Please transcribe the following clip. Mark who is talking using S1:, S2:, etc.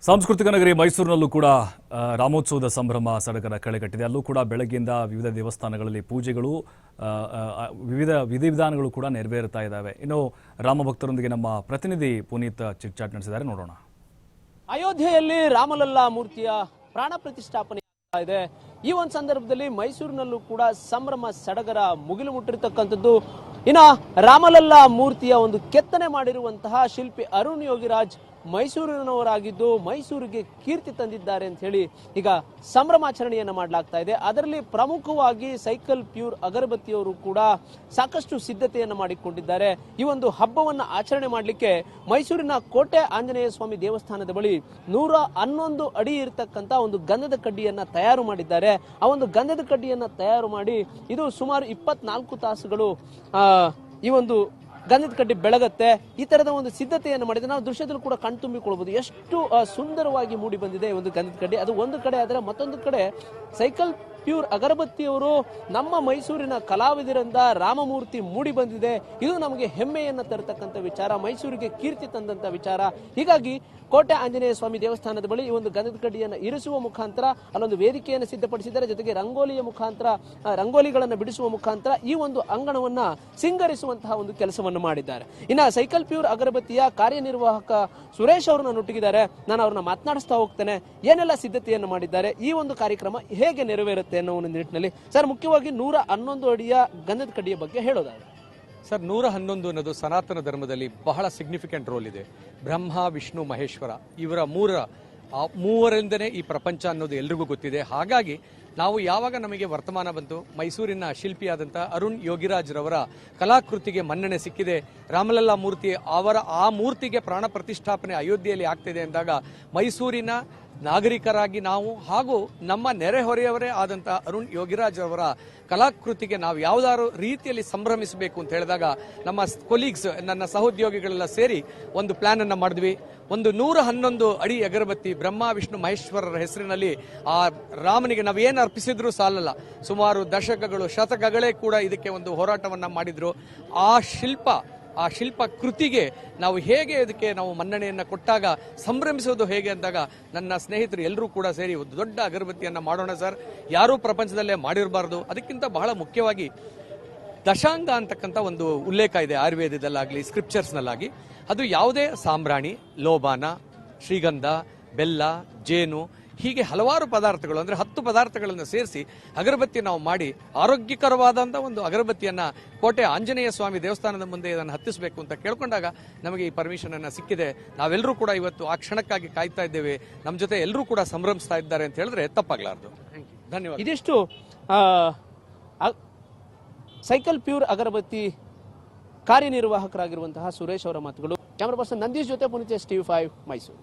S1: ಸಾಂಸ್ಕೃತಿಕ ನಗರಿ ಮೈಸೂರಿನಲ್ಲೂ ಕೂಡ ರಾಮೋತ್ಸವದ ಸಂಭ್ರಮ ಸಡಗರ ಕಳೆಗಟ್ಟಿದೆ. ಅಲ್ಲೂ ಕೂಡ ಬೆಳಗ್ಗೆಯಿಂದ ವಿವಿಧ ದೇವಸ್ಥಾನಗಳಲ್ಲಿ ಪೂಜೆಗಳು, ವಿವಿಧ ವಿಧಿವಿಧಾನಗಳು ಕೂಡ ನೆರವೇರುತ್ತಾ ಇದ್ದಾವೆ. ಇನ್ನು ರಾಮಭಕ್ತರೊಂದಿಗೆ ನಮ್ಮ ಪ್ರತಿನಿಧಿ ಪುನೀತ್ ಚಿಟ್ಚಾಟ್ ನಡೆಸಿದ್ದಾರೆ, ನೋಡೋಣ.
S2: ಅಯೋಧ್ಯೆಯಲ್ಲಿ ರಾಮಲಲ್ಲಾ ಮೂರ್ತಿಯ ಪ್ರಾಣ ಪ್ರತಿಷ್ಠಾಪನೆ ಇದೆ. ಈ ಒಂದು ಸಂದರ್ಭದಲ್ಲಿ ಮೈಸೂರಿನಲ್ಲೂ ಕೂಡ ಸಂಭ್ರಮ ಸಡಗರ ಮುಗಿಲು ಮುಟ್ಟಿರತಕ್ಕಂಥದ್ದು. ಇನ್ನ ರಾಮಲಲ್ಲಾ ಮೂರ್ತಿಯ ಒಂದು ಕೆತ್ತನೆ ಮಾಡಿರುವಂತಹ ಶಿಲ್ಪಿ ಅರುಣ್ ಯೋಗಿರಾಜ್ ಮೈಸೂರಿನವರಾಗಿದ್ದು ಮೈಸೂರಿಗೆ ಕೀರ್ತಿ ತಂದಿದ್ದಾರೆ ಅಂತ ಹೇಳಿ ಈಗ ಸಂಭ್ರಮಾಚರಣೆಯನ್ನ ಮಾಡಲಾಗ್ತಾ ಇದೆ. ಅದರಲ್ಲಿ ಪ್ರಮುಖವಾಗಿ ಸೈಕಲ್ ಪ್ಯೂರ್ ಅಗರಬತ್ತಿಯವರು ಕೂಡ ಸಾಕಷ್ಟು ಸಿದ್ಧತೆಯನ್ನ ಮಾಡಿಕೊಂಡಿದ್ದಾರೆ. ಈ ಒಂದು ಹಬ್ಬವನ್ನ ಆಚರಣೆ ಮಾಡಲಿಕ್ಕೆ ಮೈಸೂರಿನ ಕೋಟೆ ಆಂಜನೇಯ ಸ್ವಾಮಿ ದೇವಸ್ಥಾನದ ಬಳಿ 111 ಅಡಿ ಇರತಕ್ಕಂತ ಒಂದು ಗಂಧದ ಕಡ್ಡಿಯನ್ನ ತಯಾರು ಮಾಡಿದ್ದಾರೆ. ಆ ಒಂದು ಗಂಧದ ಕಡ್ಡಿಯನ್ನ ತಯಾರು ಮಾಡಿ ಇದು ಸುಮಾರು 24 ತಾಸುಗಳು ಈ ಒಂದು ಗಂಧದ ಕಡ್ಡಿ ಬೆಳಗತ್ತೆ. ಈ ತರದ ಒಂದು ಸಿದ್ಧತೆಯನ್ನು ಮಾಡಿದ್ರೆ ನಾವು ದೃಶ್ಯದಲ್ಲಿ ಕೂಡ ಕಣ್ತುಂಬಿಕೊಳ್ಳಬಹುದು. ಎಷ್ಟು ಸುಂದರವಾಗಿ ಮೂಡಿ ಬಂದಿದೆ ಒಂದು ಗಂಧದ ಕಡ್ಡಿ. ಅದು ಒಂದು ಕಡೆ ಆದರೆ ಮತ್ತೊಂದು ಕಡೆ ಸೈಕಲ್ ಪ್ಯೂರ್ ಅಗರಬತ್ತಿಯವರು ನಮ್ಮ ಮೈಸೂರಿನ ಕಲಾವಿದರಿಂದ ರಾಮಮೂರ್ತಿ ಮೂಡಿ ಬಂದಿದೆ. ಇದು ನಮಗೆ ಹೆಮ್ಮೆಯನ್ನ ತರತಕ್ಕಂಥ ವಿಚಾರ, ಮೈಸೂರಿಗೆ ಕೀರ್ತಿ ತಂದಂತ ವಿಚಾರ. ಹೀಗಾಗಿ ಕೋಟೆ ಆಂಜನೇಯ ಸ್ವಾಮಿ ದೇವಸ್ಥಾನದ ಬಳಿ ಈ ಒಂದು ಗಂಧದ ಕಡ್ಡಿಯನ್ನು ಇರಿಸುವ ಮುಖಾಂತರ ಅಲ್ಲೊಂದು ವೇದಿಕೆಯನ್ನು ಸಿದ್ಧಪಡಿಸಿದ್ದಾರೆ. ಜೊತೆಗೆ ರಂಗೋಲಿಯ ಮುಖಾಂತರ ರಂಗೋಲಿಗಳನ್ನು ಬಿಡಿಸುವ ಮುಖಾಂತರ ಈ ಒಂದು ಅಂಗಣವನ್ನ ಸಿಂಗರಿಸುವಂತಹ ಒಂದು ಕೆಲಸವನ್ನು ಮಾಡಿದ್ದಾರೆ. ಇನ್ನ ಸೈಕಲ್ ಪ್ಯೂರ್ ಅಗರಬತ್ತಿಯ ಕಾರ್ಯನಿರ್ವಾಹಕ ಸುರೇಶ್ ಅವರನ್ನ ನೊಟ್ಟಿಗಿದ್ದಾರೆ. ನಾನು ಅವ್ರನ್ನ ಮಾತನಾಡಿಸ್ತಾ ಹೋಗ್ತೇನೆ. ಏನೆಲ್ಲ ಸಿದ್ಧತೆಯನ್ನು ಮಾಡಿದ್ದಾರೆ, ಈ ಒಂದು ಕಾರ್ಯಕ್ರಮ ಹೇಗೆ ನೆರವೇರುತ್ತೆ ಅನ್ನೋ ಒಂದು ನಿಟ್ಟಿನಲ್ಲಿ. ಸರ್, ಮುಖ್ಯವಾಗಿ 111 ಅಡಿಯ ಗಂಧದ ಕಡ್ಡಿಯ ಬಗ್ಗೆ ಹೇಳೋದಾದ್ರೆ
S3: ಸರ್, 111 ಅನ್ನೋದು ಸನಾತನ ಧರ್ಮದಲ್ಲಿ ಬಹಳ ಸಿಗ್ನಿಫಿಕೆಂಟ್ ರೋಲ್ ಇದೆ. ಬ್ರಹ್ಮ, ವಿಷ್ಣು, ಮಹೇಶ್ವರ ಇವರ ಮೂವರಿಂದನೇ ಈ ಪ್ರಪಂಚ ಅನ್ನೋದು ಎಲ್ರಿಗೂ ಗೊತ್ತಿದೆ. ಹಾಗಾಗಿ ನಾವು ಯಾವಾಗ ನಮಗೆ ವರ್ತಮಾನ ಬಂತು, ಮೈಸೂರಿನ ಶಿಲ್ಪಿಯಾದಂಥ ಅರುಣ್ ಯೋಗಿರಾಜ್ ರವರ ಕಲಾಕೃತಿಗೆ ಮನ್ನಣೆ ಸಿಕ್ಕಿದೆ, ರಾಮಲಲ್ಲಾ ಮೂರ್ತಿ ಆ ಮೂರ್ತಿಗೆ ಪ್ರಾಣ ಪ್ರತಿಷ್ಠಾಪನೆ ಅಯೋಧ್ಯೆಯಲ್ಲಿ ಆಗ್ತಿದೆ ಅಂದಾಗ ಮೈಸೂರಿನ ನಾಗರಿಕರಾಗಿ ನಾವು ಹಾಗೂ ನಮ್ಮ ನೆರೆಹೊರೆಯವರೇ ಆದಂಥ ಅರುಣ್ ಯೋಗಿರಾಜ್ ಅವರ ಕಲಾಕೃತಿಗೆ ನಾವು ಯಾವುದಾದ್ರು ರೀತಿಯಲ್ಲಿ ಸಂಭ್ರಮಿಸಬೇಕು ಅಂತ ಹೇಳಿದಾಗ ನಮ್ಮ ಕೊಲೀಗ್ಸ್, ನನ್ನ ಸಹೋದ್ಯೋಗಿಗಳೆಲ್ಲ ಸೇರಿ ಒಂದು ಪ್ಲಾನ್ ಅನ್ನ ಮಾಡಿದ್ವಿ. ಒಂದು 111 ಅಡಿ ಅಗರಬತ್ತಿ ಬ್ರಹ್ಮ, ವಿಷ್ಣು, ಮಹೇಶ್ವರರ ಹೆಸರಿನಲ್ಲಿ ಆ ರಾಮನಿಗೆ ನಾವೇನು ಅರ್ಪಿಸಿದ್ರು ಸಾಲಲ್ಲ, ಸುಮಾರು ದಶಕಗಳು, ಶತಕಗಳೇ ಕೂಡ ಇದಕ್ಕೆ ಒಂದು ಹೋರಾಟವನ್ನ ಮಾಡಿದ್ರು. ಆ ಶಿಲ್ಪ ಕೃತಿಗೆ ನಾವು ಹೇಗೆ ಇದಕ್ಕೆ ನಾವು ಮನ್ನಣೆಯನ್ನು ಕೊಟ್ಟಾಗ ಸಂಭ್ರಮಿಸೋದು ಹೇಗೆ ಅಂದಾಗ ನನ್ನ ಸ್ನೇಹಿತರು ಎಲ್ಲರೂ ಕೂಡ ಸೇರಿ ಒಂದು ದೊಡ್ಡ ಅಗರಬತ್ತಿಯನ್ನು ಮಾಡೋಣ ಸರ್, ಯಾರೂ ಪ್ರಪಂಚದಲ್ಲೇ ಮಾಡಿರಬಾರ್ದು. ಅದಕ್ಕಿಂತ ಬಹಳ ಮುಖ್ಯವಾಗಿ ದಶಾಂಗ ಅಂತಕ್ಕಂಥ ಒಂದು ಉಲ್ಲೇಖ ಇದೆ ಆಯುರ್ವೇದದಲ್ಲಾಗಲಿ ಸ್ಕ್ರಿಪ್ಚರ್ಸ್ನಲ್ಲಾಗಿ. ಅದು ಯಾವುದೇ ಸಾಂಬ್ರಾಣಿ, ಲೋಬಾನ, ಶ್ರೀಗಂಧ, ಬೆಲ್ಲ, ಜೇನು ಹೀಗೆ ಹಲವಾರು ಪದಾರ್ಥಗಳು, ಅಂದರೆ 10 ಪದಾರ್ಥಗಳನ್ನು ಸೇರಿಸಿ ಅಗರಬತ್ತಿ ನಾವು ಮಾಡಿ ಆರೋಗ್ಯಕರವಾದಂಥ ಒಂದು ಅಗರಬತ್ತಿಯನ್ನು ಕೋಟೆ ಆಂಜನೇಯ ಸ್ವಾಮಿ ದೇವಸ್ಥಾನದ ಮುಂದೆ ಇದನ್ನು ಹತ್ತಿಸಬೇಕು ಅಂತ ಕೇಳ್ಕೊಂಡಾಗ ನಮಗೆ ಈ ಪರ್ಮಿಷನ್ ಅನ್ನು ಸಿಕ್ಕಿದೆ. ನಾವೆಲ್ಲರೂ ಕೂಡ ಇವತ್ತು ಆ ಕ್ಷಣಕ್ಕಾಗಿ ಕಾಯ್ತಾ ಇದ್ದೇವೆ. ನಮ್ಮ ಜೊತೆ ಎಲ್ಲರೂ ಕೂಡ ಸಂಭ್ರಮಿಸ್ತಾ ಇದ್ದಾರೆ ಅಂತ ಹೇಳಿದ್ರೆ ತಪ್ಪಾಗಲಾರದು. ಧನ್ಯವಾದ.
S2: ಇದಿಷ್ಟು ಸೈಕಲ್ ಪ್ಯೂರ್ ಅಗರಬತ್ತಿ ಕಾರ್ಯನಿರ್ವಾಹಕರಾಗಿರುವಂತಹ ಸುರೇಶ್ ಅವರ ಮಾತುಗಳು. ಕ್ಯಾಮರಾ ಪರ್ಸನ್ ನಂದೀಶ್ ಜೊತೆ ಪುನೀತ್, TV5 ಮೈಸೂರು.